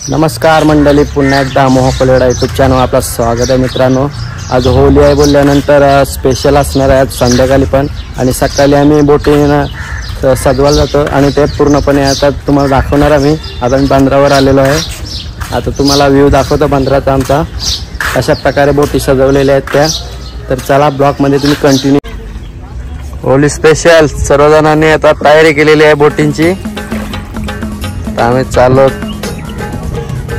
नमस्कार मंडळी, पुन्हा एकदा मोह कोलेडा यूट्यूब चॅनल आपलं स्वागत आहे मित्रांनो। आज होली आहे बोलल्यानंतर स्पेशल असणार आहे संध्याकाळी पण आणि सकाळी आम्ही बोटीनं सजवायला जातो आणि ते पूर्णपणे आता तुम्हाला दाखवणार आम्ही। आता मी बंदरावर आलेलो आहे, आता तुम्हाला व्ह्यू दाखवतो बंदराचा आमचा, अशा प्रकारे बोटी सजवलेल्या आहेत त्या। तर चला ब्लॉगमध्ये तुम्ही कंटिन्यू। होली स्पेशल सर्वजणांनी आता तयारी केलेली आहे बोटींची, तर आम्ही चाललो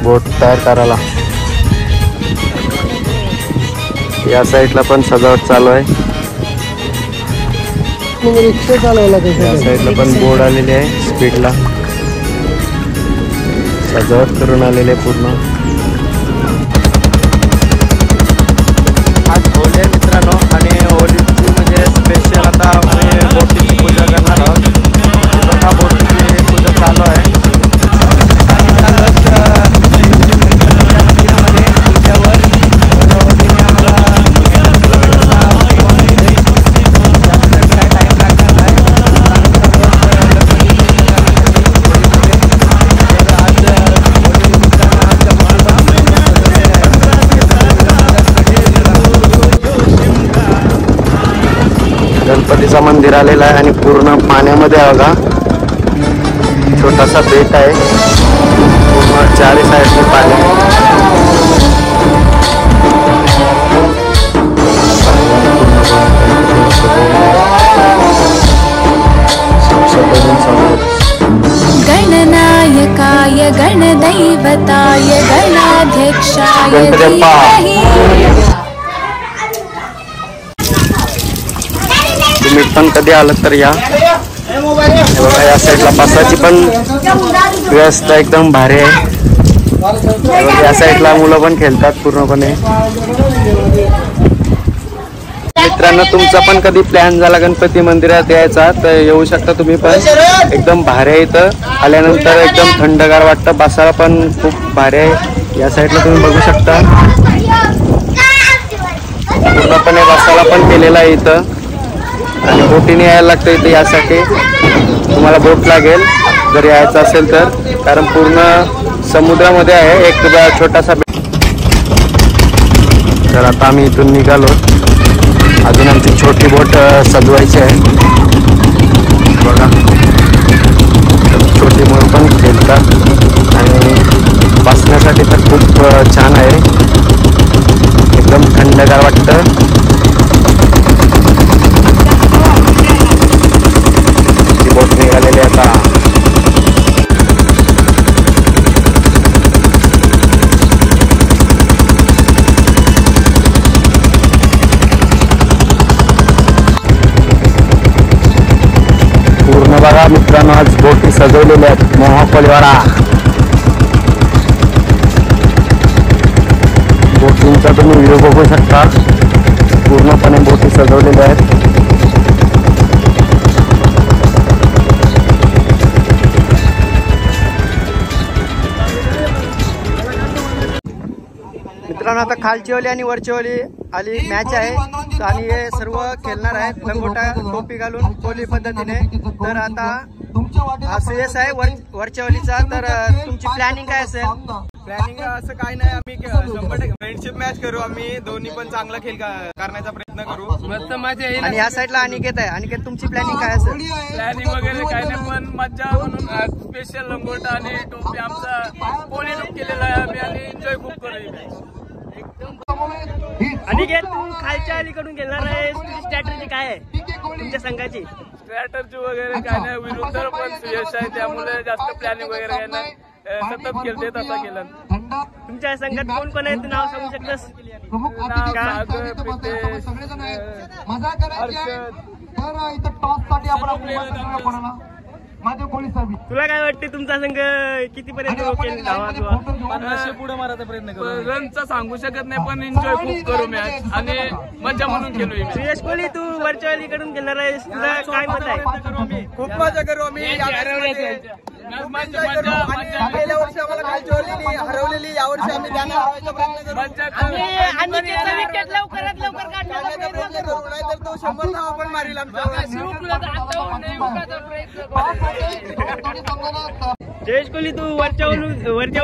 बोट तयार करायला। या साईडला पण सजावट चालू आहे, या साईडला पण बोर्ड आलेले आहे, स्पीडला सजावट करून आलेले पूर्ण। आज होली आहे मित्रांनो आणि होलीची म्हणजे स्पेशल आता आम्ही बोटीची पूजा करणार आहोत। बघा बोटीची पूजा चालू आहे। गणपतीचं मंदिर आलेलं आहे आणि पूर्ण पाण्यामध्ये आहे बघा, छोटासा बेट आहे, पूर्ण चारी साईडने पाणी। गणनायकाय गणदैवताय गणाध्यक्षाय तुम्ही पण कधी आलं तर या। बघा या साईडला बसाची पण व्यवस्था एकदम भारी आहे। या साईडला मुलं पण खेळतात पूर्णपणे। मित्रांनो तुमचा पण कधी प्लॅन झाला गणपती मंदिरात यायचा तर येऊ शकता तुम्ही पण, एकदम भारी आहे। इथं आल्यानंतर एकदम थंडगार वाटतं, बसायला पण खूप भारी आहे। या साईडला तुम्ही बघू शकता पूर्णपणे बसायला पण केलेला आहे इथं आणि बोटीने यायला लागतं इथे। यासाठी तुम्हाला बोट लागेल जर यायचं असेल तर, कारण पूर्ण समुद्रामध्ये आहे एक छोटासा बेट। तर आता आम्ही इथून निघालो, अजून आमची छोटी बोट सजवायची आहे। बघा छोटी मुलं पण खेळतात आणि बसण्यासाठी तर खूप छान आहे, एकदम थंडगार वाटतं। बोट निघालेली आता। पूर्ण बघा मित्रांनो, आज बोटी सजवलेल्या आहेत मोह कोलेवाडा। बोटींचा तुम्ही व्ह्यू बघू शकता, पूर्णपणे बोटी सजवलेल्या आहेत। मित्रांनो आता खालची ओली आणि वरची ओली आली मॅच आहे आणि हे सर्व खेळणार आहेत लंगोटा टोपी घालून कोली पद्धतीने। तर आता श्रेयस आहे वरच्या ओलीचा, तर तुमची प्लॅनिंग काय असेल? प्लॅनिंग असं काय नाही, आम्ही 100% फ्रेंडशिप मॅच करू, आम्ही दोन्ही पण चांगला खेळ करण्याचा प्रयत्न करू, मस्त मजा येईल। आणि या साईडला अनिकेत आहे, अनिकेत तुमची प्लॅनिंग काय असेल? प्लॅनिंग वगैरे काय नाही, पण मजा म्हणून स्पेशल लंगोटा आणि टोपी आमचा कोली लुक केलेला आहे आम्ही आणि एन्जॉय खूप करू। अनिकेत तू खालच्या अलीकडून गेणार आहे, तुझी स्ट्रॅटेजी काय आहे तुमच्या संघाची? स्ट्रॅटर्जी वगैरे काय नाही, विरुद्ध पण यश आहे त्यामुळे जास्त प्लॅनिंग वगैरे काय नाही, सतत खेळते तसा केलं। तुमच्या संघात कोण कोण आहे, तू नाव सांगू शकतोस? तुला काय वाटते तुमचा संघ कितीपर्यंत पुढे मारायचा प्रयत्न करू? रनचा सांगू शकत नाही, पण एन्जॉय खूप करू मॅच आणि मजा म्हणून खेळू। श्रेयस कोहली तू वरच्या अलीकडून गेणार आहेस, तुझा काय मत आहे? खूप मजा करू आम्ही। गेल्या वर्षी आम्हाला खालची ओली हरवलेली, यावर्षी आम्ही त्यांना हरवायचा प्रयत्न करू। विकेट लवकरात लवकर काढण्याचा प्रयत्न करू, नाहीतर तो 100 धावा पण मारेल आमच्या। जयेश कोहली तू वरच्या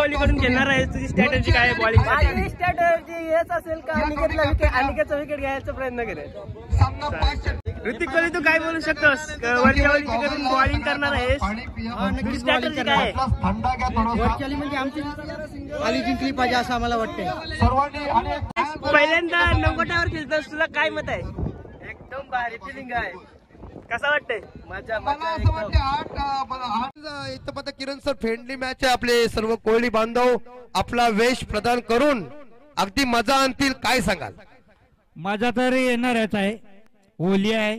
ओलीकडून खेळणार आहेस, तुझी स्ट्रॅटेजी काय आहे बॉलिंग? माझी स्ट्रॅटेजी हेच असेल का अनिकेतचा विकेट घ्यायचा प्रयत्न करेल. ऋतिक कोहली तू काय बोलू शकतोस? वरच्या ओलीकडून बॉलिंग करणार आहेस, तुझी स्ट्रॅटेजी काय आहे? वरच्या ओली म्हणजे आमची आली जिंकली पाहिजे असं आम्हाला वाटतंय. पहिल्यांदा लंगोटावर खेळतोस, तुला काय मत आहे? एकदम भारी फिलिंग आहे, कसं वाटतंय? मजा इथं आता किरण सर फ्रेंडली मॅच आहे. आपले सर्व कोहली बांधव आपला वेश प्रदान करून अगदी मजा आणतील, काय सांगाल? मजा तर येणारच आहे. ओली आहे,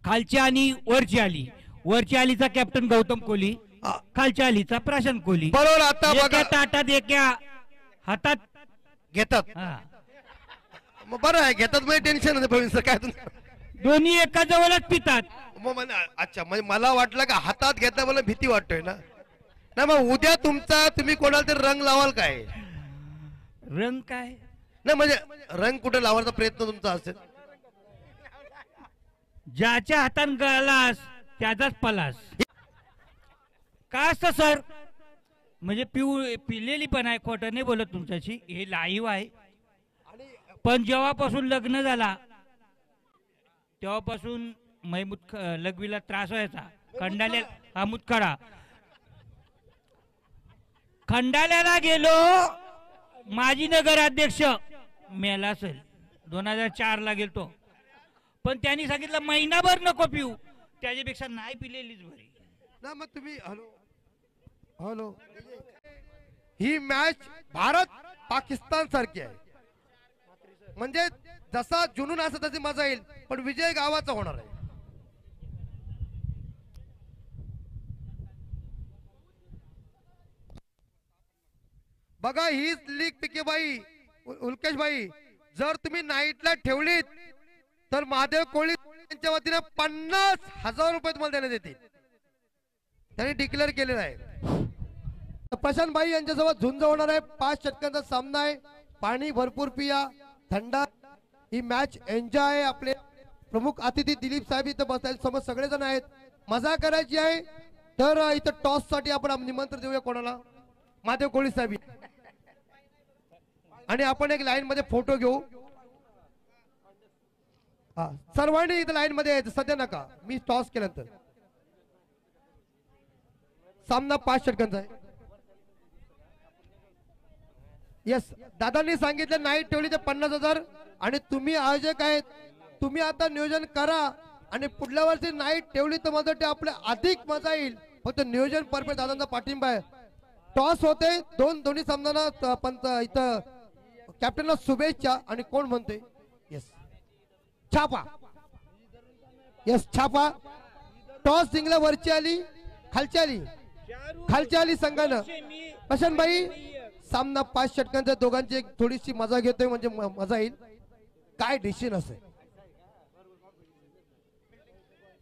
खालची आणि वरची आली. वरची आलीचा कॅप्टन गौतम कोहली, खालच्या आलीचा प्रशांत कोहली. बरोबर. आता बघा ताटात एका हातात घेतात, बरं आहे, घेतात म्हणजे टेन्शन नाही. प्रवीण सर काय दोन्ही एका जवळच पितात. अच्छा, म्हणजे मला वाटलं का हातात घेतला मला भीती वाटतोय ना. नाही मग उद्या तुम्ही कोणाला तरी रंग लावाल काय? रंग काय नाही म्हणजे रंग कुठे लावायचा प्रयत्न तुमचा असेल? ज्याच्या हातात गलास त्याचाच पलास. काय असतं सर, म्हणजे पिलेली पण आहे, खोटं नाही बोलत तुमच्याशी, हे लाईव्ह आहे. पण जेव्हापासून लग्न झाला तेव्हापासून लघवीला त्रास व्हायचा. खंडाल्याला गेलो, माजी नगराध्यक्ष मेला असेल, 2004 ला गेलतो, पण त्यांनी सांगितलं महिनाभर नको पिऊ, त्याच्यापेक्षा नाही पिलेलीच बरी ना. मग तुम्ही हॅलो ही मॅच भारत पाकिस्तान सारखी आहे, म्हणजे जसा जुनून असं तशी मजा येईल, पण विजय गावाचा होणार आहे. बघा हीच लीग पिकेबाई उल्केशबाई, जर तुम्ही नाईटला ठेवलीत तर महादेव कोळी यांच्या वतीने 50,000 रुपये तुम्हाला देण्यात येतील, त्यांनी डिक्लेअर केलेलं आहे. प्रशांत भाई यांच्यासोबत झुंज होणार आहे. 5 षटकांचा सामना आहे. पाणी भरपूर पिया, थंडा, ही मॅच एन्जॉय आहे. आपले प्रमुख अतिथी दिलीप साहेब इथं बसायला समोर सगळेजण आहेत. मजा करायची आहे तर इथं टॉस साठी आपण निमंत्रण देऊया कोणाला? महादेव कोळी साहेब, आणि आपण एक लाईन मध्ये फोटो घेऊ. सर्वांनी इथं लाईन मध्ये यायचं, सध्या नका, मी टॉस केल्यानंतर. सामना 5 षटकांचा आहे. येस, दादांनी सांगितलं नाईट ठेवली तर 50,000, आणि तुम्ही आयोजक आहेत, तुम्ही आता नियोजन करा, आणि पुढल्या वर्षी नाईट ठेवली तर माझं आपल्या अधिक मजा येईल. फक्त नियोजन परफेक्ट, दादांचा पाठिंबा आहे. टॉस होते दोन्ही सामन्यांना, पंच इथं कॅप्टनला शुभेच्छा. आणि कोण म्हणते? येस छापा, येस छापा. टॉस जिंकला वरची आली, खालची आली संघानं. प्रशांत भाई, सामना 5 षटकांचा, दोघांची एक थोडीशी मजा घेतोय, म्हणजे मजा येईल. काय डिसिजन असेल?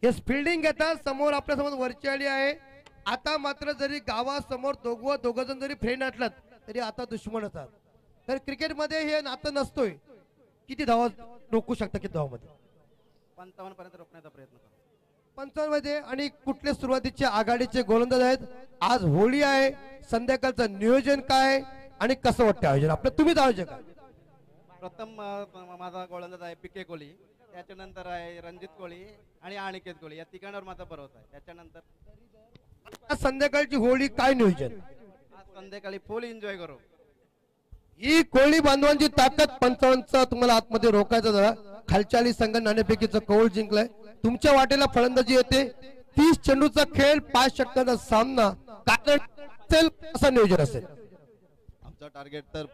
येस, फिल्डिंग घेतात. समोर आपल्या समोर वरची आली आहे. आता मात्र जरी गावासमोर दोघ जण जरी फ्रेंड असलात तरी आता दुश्मनच आहात. तर क्रिकेटमध्ये हे नातं नसतोय. किती धावा रोखू शकता? किती धावामध्ये? 55 पर्यंत रोखण्याचा प्रयत्न करू. 55 मध्ये. आणि कुठले सुरुवातीचे आघाडीचे गोलंदाज आहेत? आज होळी आहे, संध्याकाळचं नियोजन काय आणि कसं वाटतं आयोजन आपलं? तुम्हीच आयोजक आहे. प्रथम माझा गोलंदाज आहे पीके कोहली, त्याच्यानंतर आहे रणजित कोहली आणि अनिकेत कोहली, या तिघांवर माझा भरोसा आहे. त्याच्यानंतर संध्याकाळची होळी, काय नियोजन? आज संध्याकाळी फुल एन्जॉय करू. ही कोहली बांधवांची ताकद. 55 तुम्हाला आतमध्ये रोखायचं जरा. खालच्या संघ नाणेफेकीचं कौल जिंकलाय. तुमच्या वाटेला फलंदाजी येते. 30 चेंडूचा खेळ, 5 षटकांचा सामना. काय असं नियोजन असेल? आमचा टार्गेट तर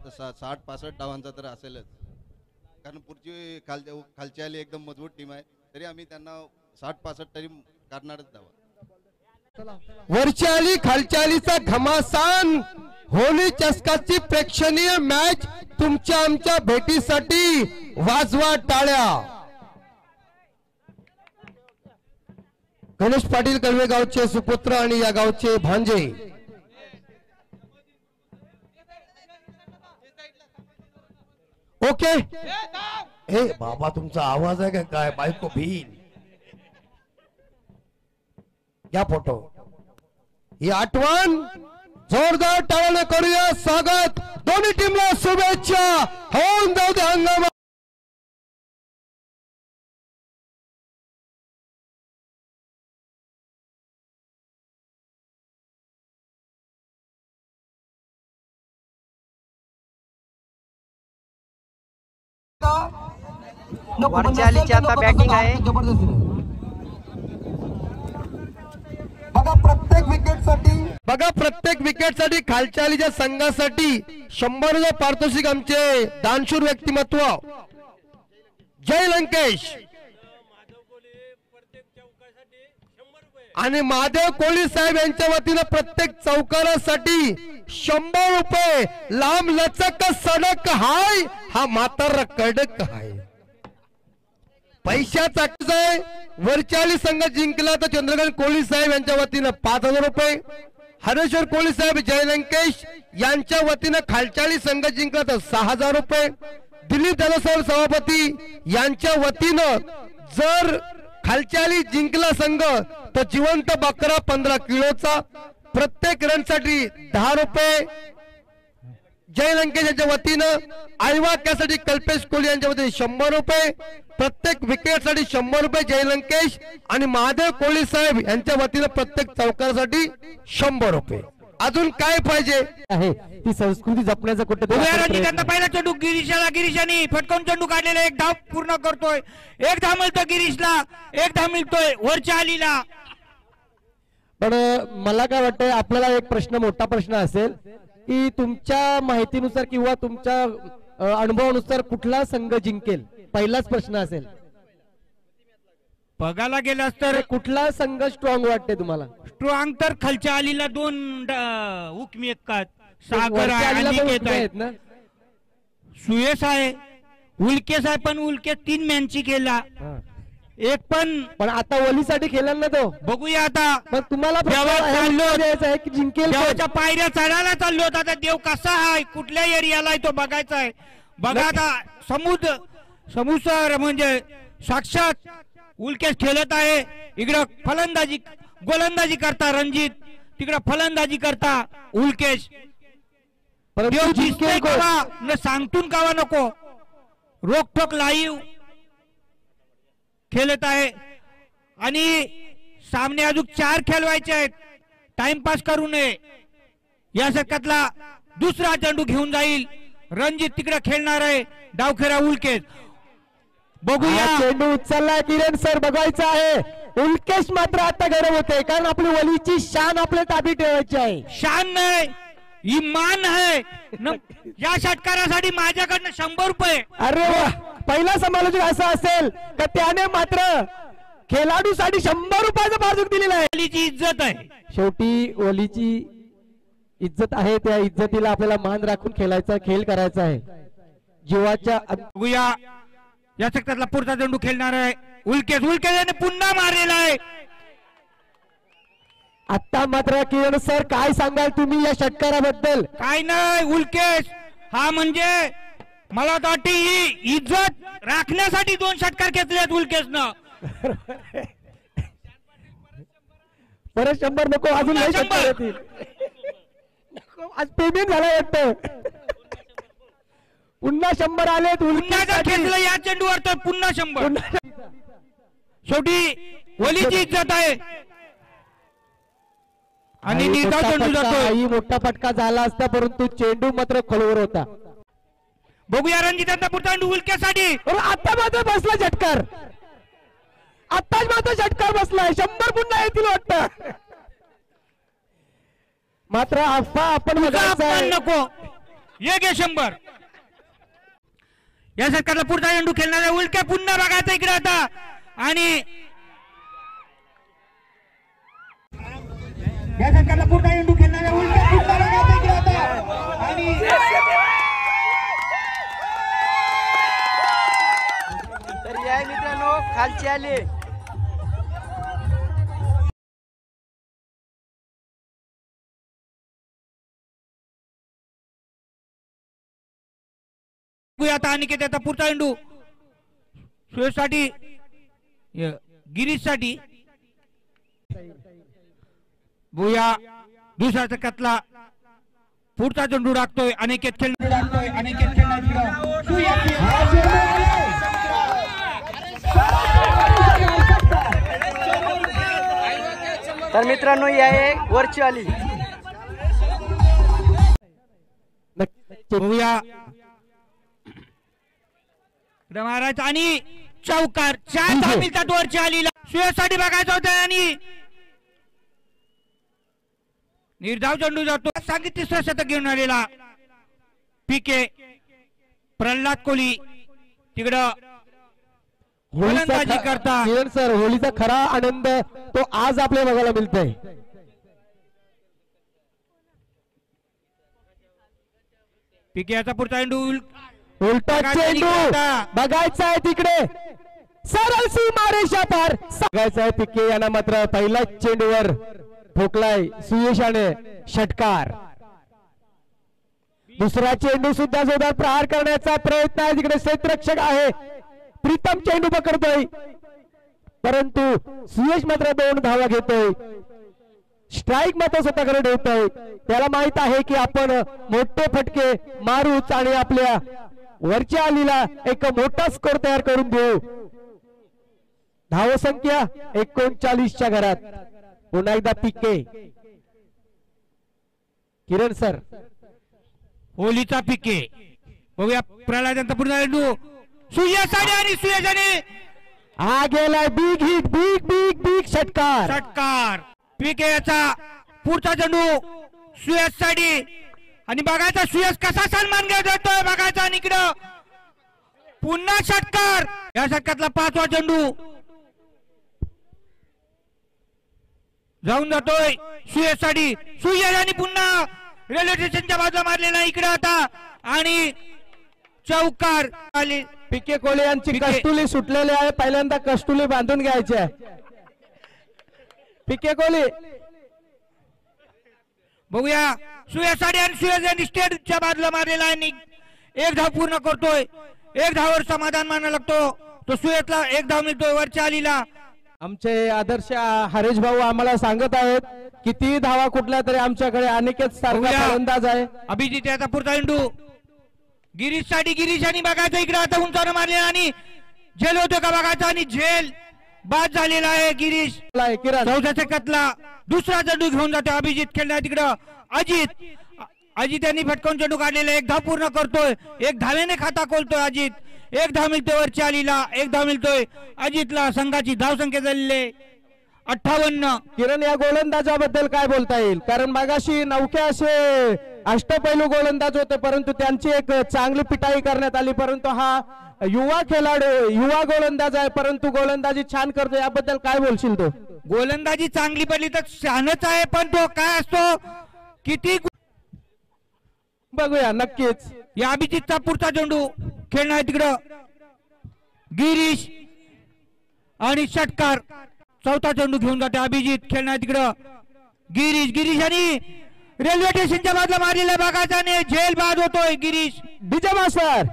60-65 धावांचा तर असेलच, कारण पुढची खालची आली एकदम मजबूत टीम आहे, तरी आम्ही त्यांना 60-65 तरी करणारच धावा. वरची आली खालची आलीचा घमासान. होली चषकाची प्रेक्षणीय मॅच तुमच्या आमच्या भेटीसाठी. वाजवा टाळ्या. गणेश पाटील कळवे गावचे सुपुत्र आणि या गावचे भांजे. ओके. हे बाबा, तुमचा आवाज आहे का काय? बायको भील. या फोटो. ही आठवण जोरदार टाळ्याने करूया स्वागत दोन्ही टीमला शुभेच्छा होऊन जाऊ दे हंगामा वरच्या आलीची आता बॅटिंग आहे बघा प्रत्येक विकेटसाठी खालच्या आलीच्या संघासाठी 100 पारितोषिक आमचे दानशूर व्यक्तिमत्व जय लंकेश आणि महादेव कोळी साहेब यांच्या वतीनं प्रत्येक चौकारासाठी 100 रुपये लांब लचक सडक हाय हा म्हातारा कडक हाय पैशाचा आहे वरचाली संघ जिंकला तर चंद्रकांत कोळी साहेब यांच्या वतीनं 5000 रुपये हरेश्वर कोळी साहेब जय लंकेश यांच्या वतीनं खालचाली संघ जिंकला तर 6000 रुपये दिलीप दादासाहेब सभापती यांच्या वतीनं जर खालचाली जिंकला संघ तर जिवंत बकरा 15 किलोचा प्रत्येक रनसाठी 10 रुपये जय लंकेश यांच्या वतीनं आयवा त्यासाठी कल्पेश कोहली यांच्या वतीने 100 रुपये प्रत्येक विकेटसाठी 100 रुपये जय लंकेश आणि महादेव कोळी साहेब यांच्या वतीनं प्रत्येक चौकारासाठी 100 रुपये अजून काय पाहिजे आहे ती संस्कृती जपण्याचा कुठेतरी पहिला चेंडू गिरीशाने फटकावून चेंडू काढलेला एक धाव पूर्ण करतोय एक धाव मिळतोय गिरीशला एक धाव मिळतोय वरच्या आलीला पण मला काय वाटतंय आपल्याला एक मोठा प्रश्न असेल की तुमच्या माहितीनुसार किंवा तुमच्या अनुभवानुसार कुठला संघ जिंकेल पहिलाच प्रश्न असेल बघायला गेलास तर कुठला संघ स्ट्रॉंग वाटते तुम्हाला स्ट्रॉंग तर खालच्या आलीला 2 हुकमी एकात सागर आहेत ना सुयश आहे उल्केश आहे पण उल्केश 3 मॅचची केला एक पण आता ओलीसाठी खेळला ना तो बघूया आता पण तुम्हाला जिंकेल पायऱ्या चढायला चाललो होता आता देव कसा आहे कुठल्या एरियाला तो बघायचा आहे बघा आता समुद्र म्हणजे साक्षात उल्केश खेळत आहे इकडं फलंदाजी गोलंदाजी करता रणजित तिकडं फलंदाजी करता उल्केश सांगतून कावा नको रोखोक लाईव्ह खेळत आहे आणि सामने अजून 4 खेळवायचे आहेत टाइमपास करू नये या षटकातला दुसरा चेंडू घेऊन जाईल रणजित तिकडे खेळणार आहे डावखेरा उल्केश बघूया चेंडू उचलला किरण सर बघायचं आहे उल्केश मात्र आता गरम होते कारण आपली वलीची शान आपल्या ताब्यात ठेवायची आहे शान नाही ही मान आहे या षटकारासाठी माझ्याकडनं 100 रुपये अरे पहिला समालोचक असा असेल का त्याने मात्र खेळाडूसाठी 100 रुपयाचं बाजूक दिलेला आहे वलीची इज्जत आहे शेवटी वलीची इज्जत आहे त्या इज्जतीला आपल्याला मान राखून खेळायचा खेळ करायचा आहे जीवाच्या बघूया या षटकातला पुढचा चेंडू खेळणार आहे उल्केश याने पुन्हा मारलेला आहे आता मात्र किरण सर काय सांगाल तुम्ही या षटकाराबद्दल काय नाही उल्केश हा म्हणजे मला वाटते ही इज्जत राखण्यासाठी 2 षटकार घेतलेत उल्केशनं परत 100 नको अजून आज पेमेंट झालं वाटतं पुन्हा 100 आले घेतलं या चेंडूवर तर पुन्हा 100 शेवटी वलीची इज्जत आहे आणि मोठा फटका झाला असता परंतु चेंडू मात्र खोलवर होता बघूया रणजितांचा पुढचा चेंडू उल्केसाठी आता मात्र बसला झटकार आताच मात्र झटकार बसलाय 100 पुन्हा येतील वाटतं मात्र अफवा आपण नको ये घे 100 या सरकारला पुढचा चेंडू खेळणारा उल्के पुन्हा बघायचा इकडे आता आणि या सरकारला पुढचा चेंडू खेळणारा उल्के पुन्हा बघायचा इकडे आता आणि तर या मित्रांनो खालची आले आता अनिकेत आता पुढचा चेंडू सुयशसाठी गिरीशसाठी बुया दुसऱ्या षटकातला पुढचा चेंडू टाकतोय अनिकेत तर मित्रांनो या वरची आली बघूया महाराज आणि चौकार 4 धावा मिळतात वरची आलीला सुयशसाठी बघायचं होतं आणि निर्धाव चेंडू जातो सांगित तिसरा शतक घेऊन आलेला पीके प्रल्हाद कोहली तिकडं गोलंदाजी करता सर होळीचा खरा आनंद तो आज आपल्याला बघायला मिळतोय पीके याचा पुढचा चेंडू उलटा चेंडू बघायचा आहे तिकडे सरळ सीमारेषा पार बघायचा आहे पीके यांना मात्र पहिला चेंडूवर ठोकलाय सुयशाने षटकार दुसरा चेंडू सुद्धा जोरदार प्रहार करण्याचा प्रयत्न आहे तिकडे क्षेत्ररक्षक आहे प्रीतम चेंडू पकडतोय परंतु सुयश मात्र 2 धावा घेतोय स्ट्राईक मात्र स्वतःकडे ठेवतोय त्याला माहित आहे की आपण मोठे फटके मारूच आणि आपल्या वरच्या आलीला एक मोठा स्कोर तयार करून देऊ धावसंख्या 39च्या घरात पुन्हा एकदा पीके किरण सर होलीचा पीके बघूया प्रल्हादांचा पुढचा चेंडू सुयशाने आणि सुयशाने हा गेलाय बिग हिट बिग षटकार पीके याचा पुढचा चेंडू सुयशसाठी आणि बघायचा सुयश कसा सन्मान घेतोय बघायचा आणि इकडं पुन्हा षटकार या षटकातला 5वा चेंडू जाऊन जातोय सुयशसाठी सुयश आणि पुन्हा रेल्वे स्टेशनच्या बाजूला मारलेला इकडे आता आणि चौकार आली पीके कोहली यांची कस्तुली सुटलेली आहे पहिल्यांदा कस्तुली बांधून घ्यायची आहे पीके कोहली बघूया सुयशसाठी आणि सुयश यांनी स्टेटच्या बाजूला मारलेला आहे 1 धाव पूर्ण करतोय 1 धावावर समाधान मानायला लागतो तो सुयशला 1 धाव मिळतोय वरच्या आलीला आमचे आदर्श हरेश भाऊ आम्हाला सांगत आहेत किती धावा कुठल्या तरी आमच्याकडे अनिकेत सारखा फलंदाज आहे अभिजित याचा पुढचा चेंडू गिरीश साठी गिरीश आणि बघायचं इकडे आता उंचावर मारलेला आणि झेल होतो का बघायचा आणि झेल बाद झालेला आहे गिरीश चौथ्या षटकातला दुसरा चेंडू घेऊन जातो अभिजित खेळणार तिकडं अजित यांनी फटकावून चेंडू काढलेला 1 धाव पूर्ण करतोय 1 धावेने खाता खोलतोय अजित 1 धाव मिळतोय वरच्या आलीला 1 धाव मिळतोय अजितला संघाची धावसंख्या झालेली 58 किरण या गोलंदाजाबद्दल काय बोलता येईल कारण मागाशी नवखे असे अष्टपैलू गोलंदाज होते परंतु त्यांची एक चांगली पिटाई करण्यात आली परंतु हा युवा खेळाडू युवा गोलंदाज आहे परंतु गोलंदाजी छान करतो याबद्दल काय बोलशील तो गोलंदाजी चांगली पडली तर शहाणच आहे पण तो काय असतो किती बघूया नक्कीच या अभिजितचा पुढचा चेंडू खेळणार तिकडं गिरीश आणि षटकार चौथा चेंडू घेऊन जाते अभिजित खेळणार तिकडं गिरीश आणि रेल्वे स्टेशनच्या बाजूला मारलेला बघायचा झेल बाद होतोय गिरीश डीजे मास्टर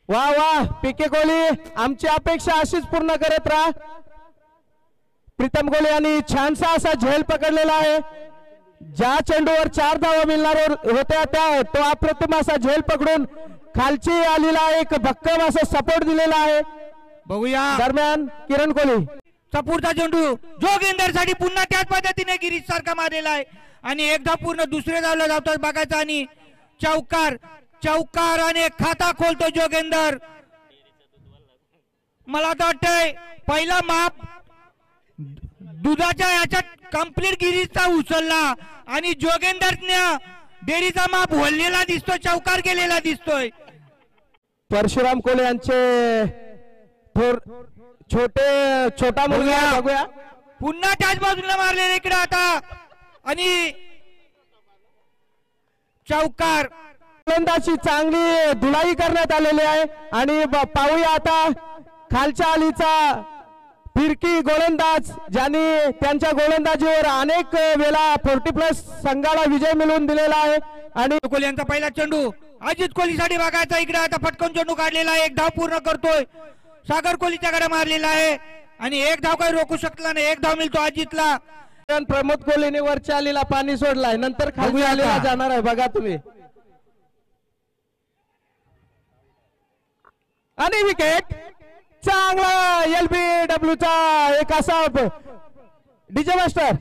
वा वा पीके कोहली आमची अपेक्षा अशीच पूर्ण करत राहा प्रीतम कोहली यांनी छानसा असा झेल पकडलेला आहे ज्या चेंडूवर 4 धावा मिळणार होत्या त्या तो अप्रतिम असा झेल पकडून खालची आलीला एक भक्कम असा सपोर्ट दिलेला आहे बघूया दरम्यान किरण कोहली पुढचा चेंडू जोगेंदर साठी पुन्हा त्याच पद्धतीने गिरीश सारखा मारलेला आहे आणि एकदा पूर्ण दुसरे धावला जातो बघायचा आणि चौकार आणि खाता खोलतो जोगेंदर मला तर वाटतंय पहिला माप दुधाच्या याच्यात कंप्लीट गिरीचा उचलला आणि जोगेंदरने डेरीचा माप वळलेला दिसतोय चौकार गेलेला दिसतोय परशुराम कोले यांचे छोटा मुलगा बघूया पुन्हा त्याच बाजूला मारलेले इकडे आता आणि चौकार गोलंदाजी चांगली धुलाई करण्यात आलेली आहे आणि पाहूया आता खालच्या आलीचा फिर फिरकी गोलंदाज ज्यांनी त्यांच्या गोलंदाजीवर अनेक वेळा 40+ संघाला विजय मिळवून दिलेला आहे. आणि कोहली यांचा पहिला चेंडू अजित कोहलीसाठी बघायचा. इकडे आता फटकन चेंडू काढलेला आहे. 1 धाव पूर्ण करतोय. सागर कोहलीच्याकडे मारलेला आहे आणि 1 धाव काही रोखू शकला नाही. 1 धाव मिळतो अजितला. प्रमोद कोहलीने वरच्या आलीला पाणी सोडलाय. नंतर खाली आलेला जाणार आहे. बघा तुम्ही. आणि विकेट चांगला LBW चा एक असा डीजे मास्टर.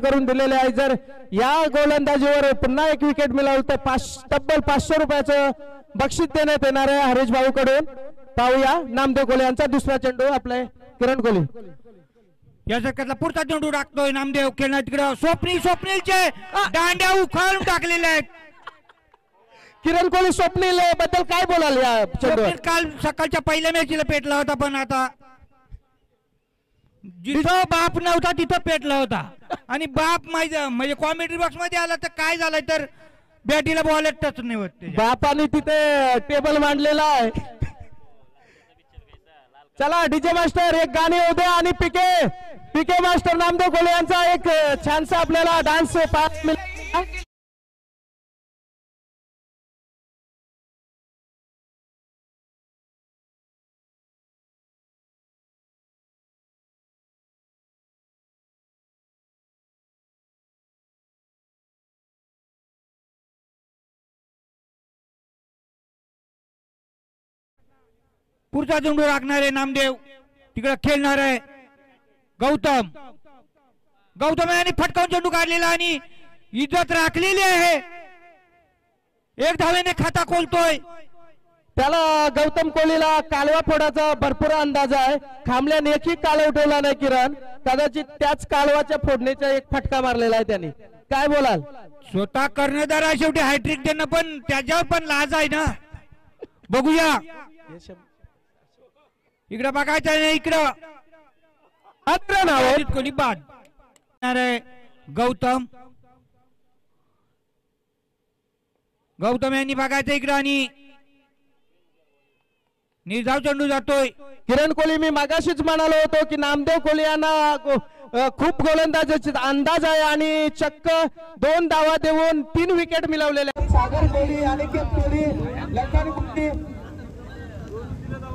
करून दिलेले आहे. जर या गोलंदाजीवर पुन्हा एक विकेट मिळालं तर तब्बल 500 रुपयाचं बक्षीस देण्यात येणार आहे हरीश भाऊ कडून. पाहूया नामदेव कोहली यांचा दुसरा चेंडू. आपले किरण कोहली या षटकातला पुढचा चेंडू टाकतोय नामदेव. खेळणार तिकडे स्वप्नीलचे दांड्या उखाळून टाकलेले आहेत. किरण कोहली स्वप्नील बद्दल काय बोलाल या चेंडूवर? काल सकाळच्या पहिल्या मॅचला पेटला होता पण आता जिथं बाप नव्हता तिथं पेटला होता. आणि बाप म्हणजे कॉमेंट्री बॉक्स मध्ये आला तर काय झालंय तर बॅटीला बॉल टच नाही होत. बापाने तिथे टेबल मांडलेला आहे. चला डीजे मास्टर एक गाणी होऊ द्या आणि पीके मास्टर नामदेव कोहली यांचा एक छानसा आपल्याला डान्स पास मिळाला. पुढचा चेंडू राखणारे नामदेव. तिकडे खेळणार आहे गौतम यांनी फटकावून चेंडू काढलेला आणि इज्जत राखलेली आहे. 1 धावेने खाता खोलतोय. त्याला गौतम कोहलीला कालवा फोडाचा भरपूर अंदाज आहे. खांबल्याने एकही कालवा उठवला नाही किरण. कदाचित त्याच कालवाच्या फोडणीचा एक फटका मारलेला आहे त्यांनी. काय बोलाल? स्वतः कर्णधार आहे शेवटी हॅट्रिक देणं पण त्याच्यावर पण लाज आहे ना. बघूया इकडे बघायचं नाही. इकडं अजित कोहली बाद. गौतम यांनी बघायचं इकडं आणि निर्धाव चेंडू जातोय. किरण कोहली मी मागाशीच म्हणालो होतो की नामदेव कोहली यांना खूप गोलंदाजीचा अंदाज आहे आणि चक्क 2 धावा देऊन 3 विकेट मिळवलेले. सागर कोहली, अनिकेत कोहली, लखन कोहली,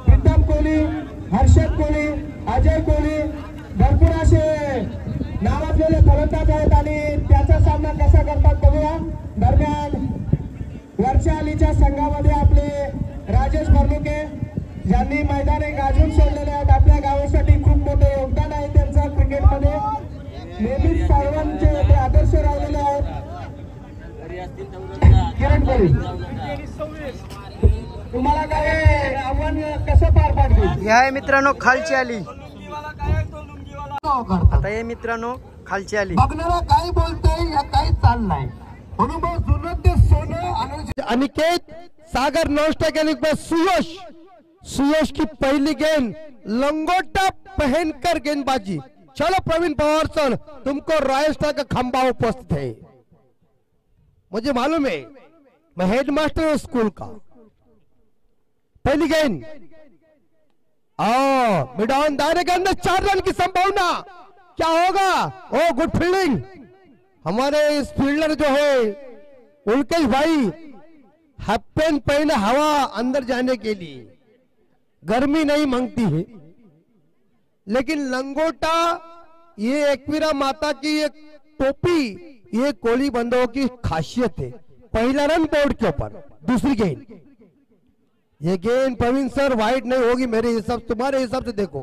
प्रीतम कोहली, हर्षद कोहली, अजय कोहली भरपूर असे नावाजलेले फलंदाज आहेत आणि त्याचा सामना कसा करतात बघूया. दरम्यान वरच्या आलीच्या संघामध्ये आपले राजेश फर्नुके ज्यांनी मैदाने गाजून सोडलेले आहेत. आपल्या गावासाठी खूप मोठे योगदान आहे त्यांचं क्रिकेटमध्ये. नेहमीच सर्वांचे ते आदर्श राहिलेले आहेत. किरण कोहली तुम्हाला काय आव्हान कसं पार पाडतील? या मित्रांनो खालची आली. आता हे मित्रांनो खालची आली. बघणारा काय बोलतोय या काय चाललाय. अनुभव जुनं ते सोनं. अनिकेत सागर नॉन सुयश की पहली गेंद लंगोटा पहनकर गेंदबाजी. चलो प्रवीण पवार सर तुमको रॉयल स्टार का खंबा उपस्थित है. मुझे मालूम है मैं हेडमास्टर स्कूल का. पहली गेंद मिड ऑन दायरे के अंदर 4 रन की संभावना. क्या होगा? ओ गुड फील्डिंग. हमारे इस फील्डर जो है उल्केश भाई हाफ पैंट पहने हवा अंदर जाने के लिए. गर्मी नहीं मांगती है लेकिन लंगोटा ये एकवीरा माता की एक टोपी ये कोहली बंदों की खासियत है. पहला रन बोर्ड के ऊपर. दूसरी गेंद ये गेंद प्रवीण सर वाइड नहीं होगी मेरे हिसाब, तुम्हारे हिसाब से देखो.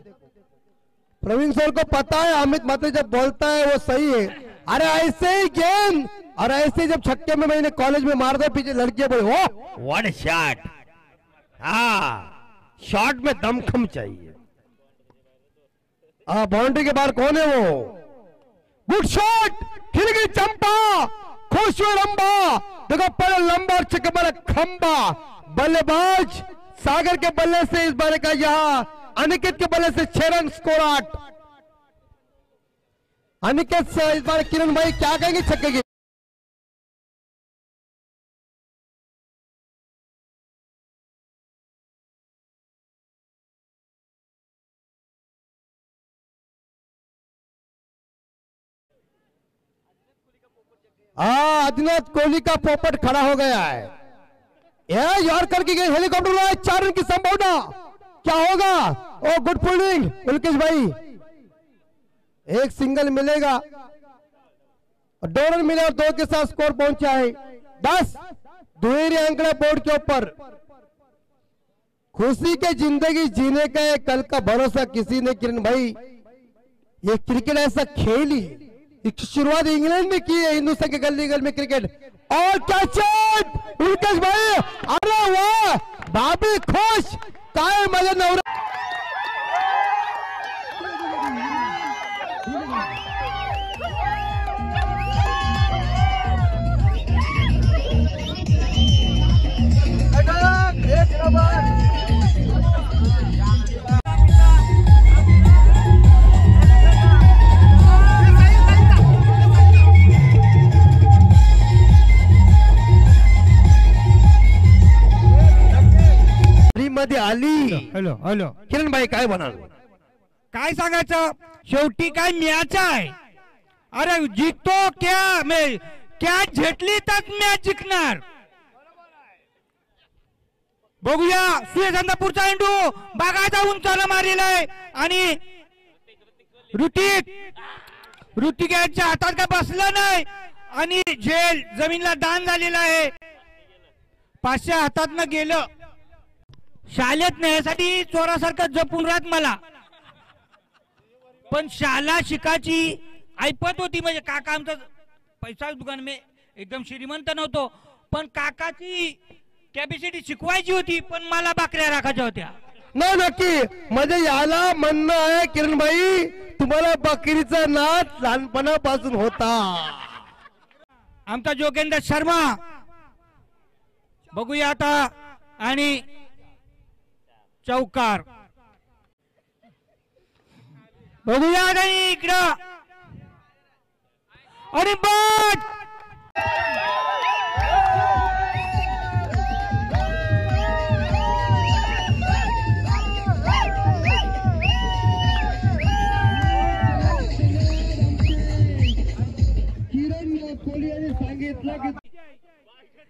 प्रवीण सर को पता है अमित मात्रे जब बोलता है वो सही है. अरे ऐसे ही गेंद और ऐसे जब छक्के में मैंने कॉलेज में मार दे पीछे लड़के बोले ओ व्हाट शॉट. हाँ शॉट में दमखम चाहिए. बाउंड्री के बाहर कौन है वो? Good shot. खिल गई चंपा. विश्व लंबा, देखो पहले लंबा और छक्के मारा खंबा। बल्लेबाज सागर के बल्ले से इस बार का यहाँ अनिकेत के बल्ले से 6 रन स्कोर 8। अनिकेत से इस बार किरण भाई क्या कहेंगे छक्के की? आदिनाथ कोहली का पोपट खड़ा हो गया है। यह यॉर्कर की गई हेलीकॉप्टर में 4 रन की संभावना, क्या होगा? ओ गुड फील्डिंग उल्केश भाई, एक सिंगल मिलेगा और 2 रन मिले और 2 के साथ स्कोर पहुंचा है 10। दुहेरी आंकड़ा बोर्ड के ऊपर। खुशी के जिंदगी जीने का कल का भरोसा किसी ने किरण भाई, ये क्रिकेट ऐसा खेल ही शुरुआत इंग्लैंड में की है, हिंदुस्तान के गली गली में क्रिकेट। और कैच उल्केश भाई, अरे वाह, भाभी खुश, काय मजा नवरा। मध्ये आली। हॅलो हॅलो किरण भाई काय म्हणाल? काय सांगायचं, शेवटी काय मॅच आहे। अरे जिंकतो क्या झेटली तर मॅच जिंकणार। बघूया सूर्यकांत पुढचा चेंडू बागाचा उंचाला मारलेलाय आणि ऋतिक यांच्या हातात काय बसलं नाही आणि झेल जमीनला दान झालेला आहे। 500 हातातनं गेलं। शाळेत नेण्यासाठी चोरासारखं जपून राहत मला, पण शाळा शिकायची ऐपत होती। म्हणजे काका आमचं पैसा दुकान में एकदम श्रीमंत नव्हतो, पण काकाची कॅपॅसिटी शिकवायची होती, पण मला भाकऱ्या राखायच्या होत्या। नाही नक्की म्हणजे याला म्हणणं आहे किरण भाई, तुम्हाला बकरीचा नाद लहानपणापासून होता। आमचा जोगेंद्र शर्मा बघूया आता आणि चौकार बघूया नाही इकडं आणि बट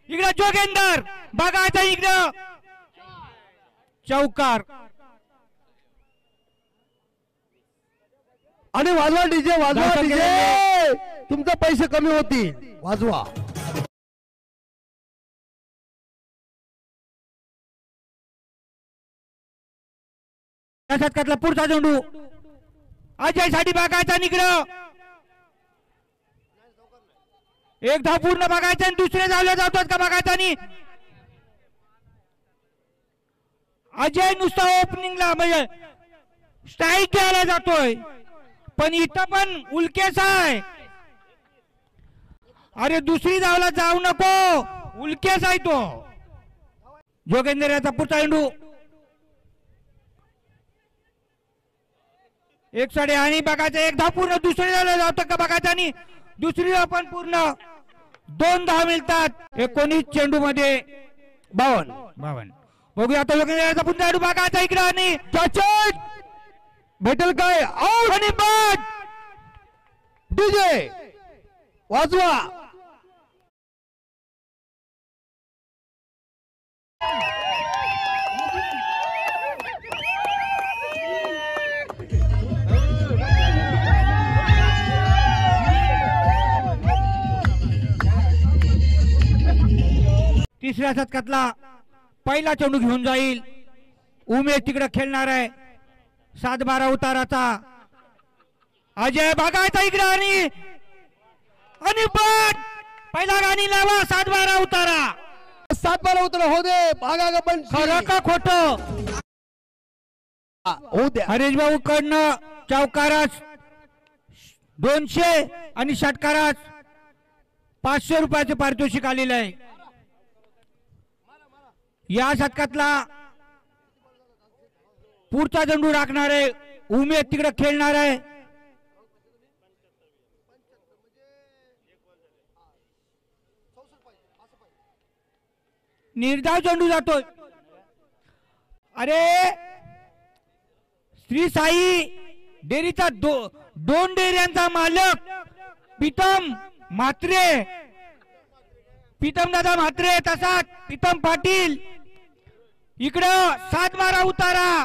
इकडं जोगेंदर बघायचं, इकडं चौकार आणि वाजवा डीजे, वाजवा डीजे, तुमचे पैसे कमी होतील, वाजवा। शतकातला पुढचा चेंडू अजय साठी बघायचा, निकडं एक धाव पूर्ण बघायचं आणि दुसरे धावले जातात का बघायचा। आणि अजय नुसता ओपनिंगला म्हणजे स्ट्राईक घ्यायला जातोय, पण इथं पण उल्केश आहे। अरे दुसरी धावला जाऊ नको, उल्केश आहे तो। जोगेंद्र याचा पुढचा चेंडू एक साडे आणि बघायचं, एक धाव पूर्ण दुसरी धावला जातो का बघायचं आणि दुसरी धाव पण पूर्ण, 2 धाव मिळतात 19 चेंडू मध्ये 52। बघूया आता जोगेंद्र पुन्हा चेंडू बघायचा, इकडे आणि कॅच भेटेल काय? आउट आणि बॅट, डीजे वाजवा। तिसऱ्या शतकातला पहिला चेंडू घेऊन जाईल उमेश, तिकडे खेळणार आहे 7-12 उताराचा। अजय बघायचा इकडे आणि बट पहिला गाणी लावा, 7-12 उतारा, 7-12 उतारा हो दे, भागा का पण खरं का खोटं हो दे। हरीश भाऊ कडनं चौकारास 200 आणि षटकारास 500 रुपयाचे पारितोषिक आलेलं आहे. या शतकातला पुढचा चेंडू राखणार आहे उमेश, तिकडे खेळणार आहे. निर्धाव चेंडू जातोय. अरे श्री साई डेअरीचा दोन डेअऱ्यांचा मालक प्रीतम म्हात्रे, प्रीतम दादा म्हात्रे, तसाच प्रीतम पाटील, इकडं सातबारा उतारा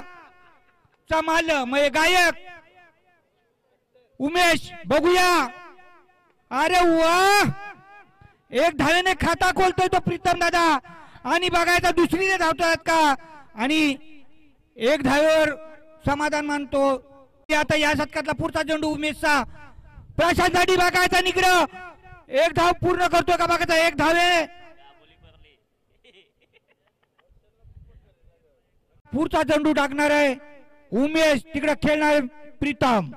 चा मालक म्हणजे गायक उमेश. बघूया. अरे वा, एक धावेने खाता खोलतोय तो प्रीतम दादा आणि बघायचा दुसरीने धावतोय का आणि एक धावेवर समाधान मानतो. आता या शतकातला पुढचा चेंडू उमेशचा प्रशांतसाठी बघायचा, निकडं एक धाव पूर्ण करतोय का बघायचा. एक धावे पुढचा चेंडू टाकणार आहे उमेश, तिकडे खेळणार प्रीतम.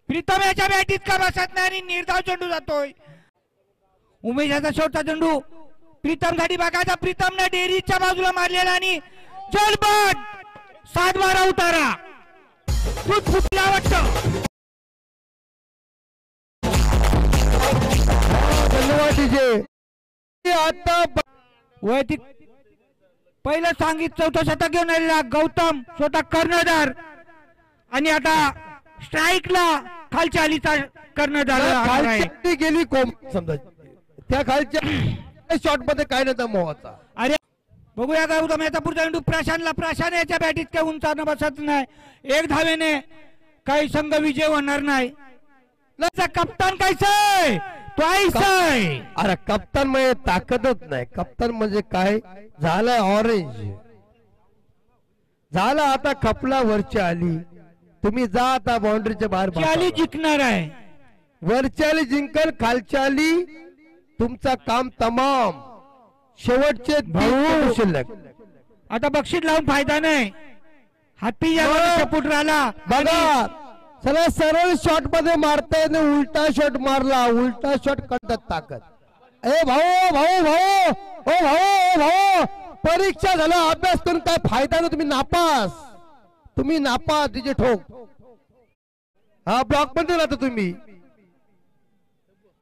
प्रीतम याच्या बॅटीत का बसत नाही आणि निर्धाव चेंडू जातोय. उमेशाचा शेवटचा चेंडू प्रीतम साठी बघायचा. प्रीतमने डेअरीच्या बाजूला मारलेला आणि जलबट 7-12 उतारा फुटला वाटतं. आता वैयक्तिक पहिलं सांगित 4थं शतक घेऊन आलेला गौतम स्वतः कर्णधार आणि आता स्ट्राईकला खालच्या आलीचा कर्णधार गेली कोम समजा त्या खालच्या शॉट मध्ये काय नव्हता मोहाचा. अरे बघूया गौतम याचा पुढचा चेंडू प्रशांतला. प्रशांत याच्या बॅटीत काही उंचावणं बसत नाही. एक धावेने काही संघ विजय होणार नाही. कप्तान कैसे तो ऐसे. अरे कप्तान म्हणजे ताकदच नाही. कप्तान म्हणजे काय झालं, ऑरेंज झालं. आता खपला वरची आली, तुम्ही जा आता बाउंड्रीच्या बाहेर. आली जिंकणार आहे. वरची आली जिंकल, खालची आली तुमचा काम तमाम. शेवटचे भाऊ शिल्लक. आता बक्षीस लावून फायदा नाही. हाती सपोर्ट राहिला बघा. चला सरळ शॉट मध्ये मारताय ना, उलटा शॉट मारला. उलटा शॉट करतात ताकद. ए भाऊ भाऊ भाऊ ओ भाऊ भाऊ, परीक्षा झाला अभ्यास करून काय फायदा नाही. तुम्ही नापास, तुम्ही नापास. तिचे ठोक. हा ब्लॉक मध्ये राहता तुम्ही.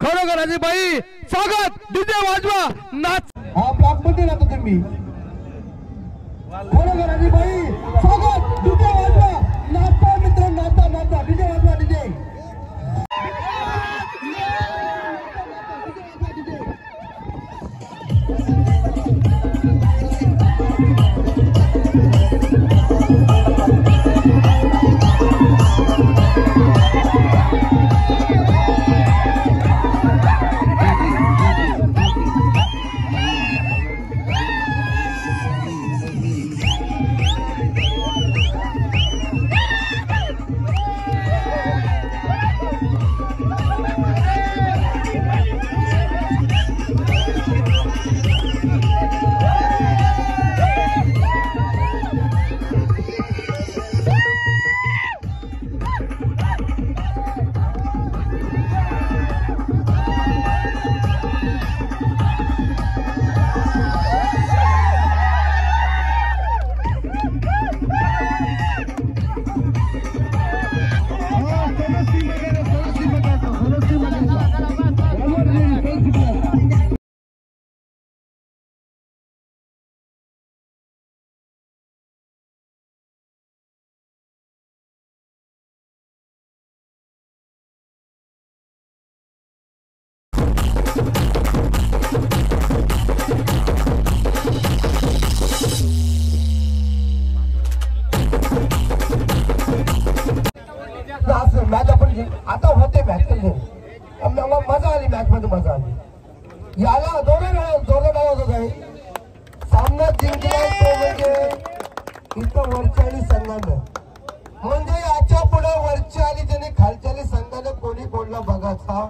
खरोखर अजय बाई स्वागत. डीजे वाजवा, नाच. हा ब्लॉक मध्ये राहता तुम्ही. खरोखर अजय बाई स्वागत. डीजे वाजवा, नाचा मित्र, नाचा नाचा. डीजे वाजवा, डीजे. मॅच आपण आता होते मॅच मजा आली. मॅच मध्ये मजा आली. याला जोरदार डाव होत आहे. सामना जिंकला तो म्हणजे इथं वरच्याली संघानं, म्हणजे याच्या पुढे वरच्याली ज्याने खालच्याली संघानं कोणी कोणला बघायचा.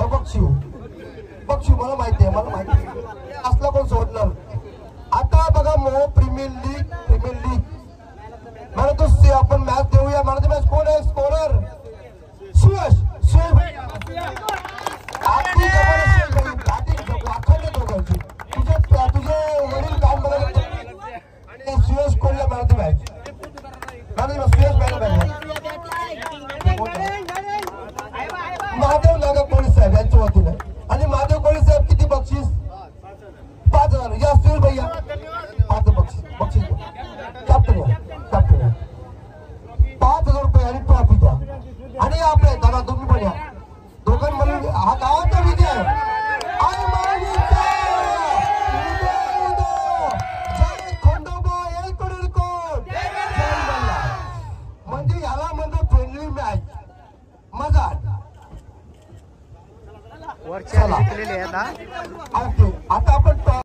बक्षू मला माहिती आहे, मला माहिती आहे असला कोण सोडणार. आता बघा मोह प्रीमियर लीग मला तो आपण मॅच देऊया. मला मॅच कोण आहे स्कोरर? सुयश. आता तुझे वडील काम बघायला आणि Suyash Kolhe man of the match Suyash man of the Mahadev Naga Koli साहेब यांच्या वतीने आणि महादेव कोळी साहेब किती बक्षीस 5,000 या सुनील भैया 5 बक्षीस कॅप्टन 5,000 रुपये आणि ट्रॉफी द्या आणि आपले दादा तुम्ही पण या दोघांमध्ये हा गावाचा विजय आणि खंडोबा म्हणजे याला म्हणजे फ्रेंडली मॅच मजा वरच्या जिंकलेले आता आता आपण